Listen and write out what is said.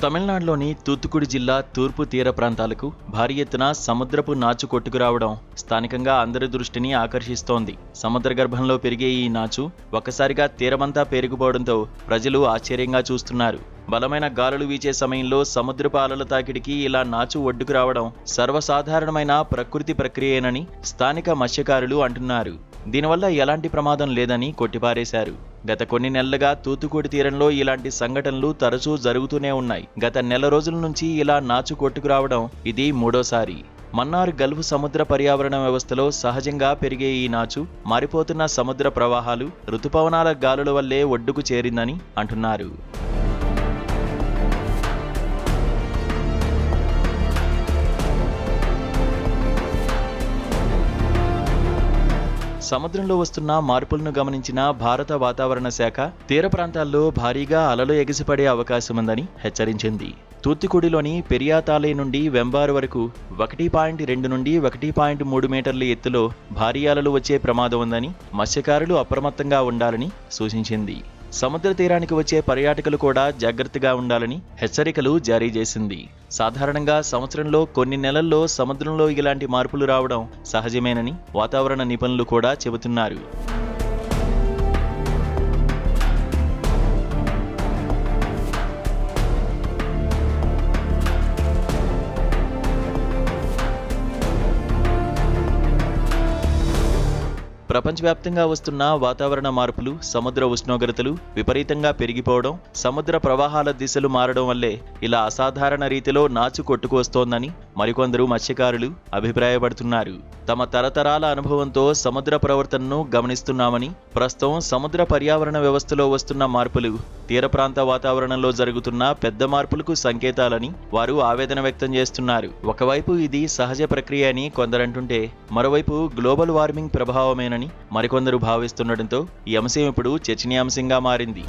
తమిళనాడులోని తూత్తుకుడి జిల్లా తూర్పు తీర ప్రాంతాలకు భారీ ఎత్తున సముద్రపు నాచు కొట్టుకురావడం స్థానికంగా అందరి దృష్టిని ఆకర్షిస్తోంది. సముద్ర గర్భంలో పెరిగే ఈ నాచు ఒక్కసారిగా తీరమంతా పెరిగిపోవడంతో ప్రజలు ఆశ్చర్యంగా చూస్తున్నారు. బలమైన గాలులు వీచే సమయంలో సముద్రపు అలల తాకిడికి ఇలా నాచు ఒడ్డుకు రావడం సర్వసాధారణమైన ప్రకృతి ప్రక్రియేనని స్థానిక మత్స్యకారులు అంటున్నారు. దీనివల్ల ఎలాంటి ప్రమాదం లేదని కొట్టిపారేశారు. గత కొన్ని నెలలుగా తూత్తుకుడి తీరంలో ఇలాంటి సంఘటనలు తరచూ జరుగుతూనే ఉన్నాయి. గత నెల రోజుల నుంచి ఇలా నాచు కొట్టుకురావడం ఇది మూడోసారి. మన్నార్ గల్ఫ్ సముద్ర పర్యావరణ వ్యవస్థలో సహజంగా పెరిగే ఈ నాచు మారిపోతున్న సముద్ర ప్రవాహాలు, రుతుపవనాల గాలుల వల్లే ఒడ్డుకు చేరిందని అంటున్నారు. సముద్రంలో వస్తున్న మార్పులను గమనించిన భారత వాతావరణ శాఖ తీర ప్రాంతాల్లో భారీగా అలలు ఎగిసిపడే అవకాశముందని హెచ్చరించింది. తూత్తుకుడిలోని పెరియాతాలే నుండి వెంబారు వరకు 1.2 నుండి 1.3 మీటర్ల ఎత్తులో భారీ అలలు వచ్చే ప్రమాదం ఉందని మత్స్యకారులు అప్రమత్తంగా ఉండాలని సూచించింది. సముద్ర తీరానికి వచ్చే పర్యాటకులు కూడా జాగ్రత్తగా ఉండాలని హెచ్చరికలు జారీ చేసింది. సాధారణంగా సంవత్సరంలో కొన్ని నెలల్లో సముద్రంలో ఇలాంటి మార్పులు రావడం సహజమేనని వాతావరణ నిపుణులు కూడా చెబుతున్నారు. ప్రపంచవ్యాప్తంగా వస్తున్న వాతావరణ మార్పులు, సముద్ర ఉష్ణోగ్రతలు విపరీతంగా పెరిగిపోవడం, సముద్ర ప్రవాహాల దిశలు మారడం వల్లే ఇలా అసాధారణ రీతిలో నాచు కొట్టుకువస్తోందని మరికొందరు మత్స్యకారులు అభిప్రాయపడుతున్నారు. తమ తరతరాల అనుభవంతో సముద్ర ప్రవర్తనను గమనిస్తున్నామని, ప్రస్తుతం సముద్ర పర్యావరణ వ్యవస్థలో వస్తున్న మార్పులు తీర ప్రాంత వాతావరణంలో జరుగుతున్న పెద్ద మార్పులకు సంకేతాలని వారు ఆవేదన వ్యక్తం చేస్తున్నారు. ఒకవైపు ఇది సహజ ప్రక్రియ అని కొందరంటుంటే, మరోవైపు గ్లోబల్ వార్మింగ్ ప్రభావమేనని మరికొందరు భావిస్తుండటంతో ఈ అంశం ఇప్పుడు చర్చనీయాంశంగా మారింది.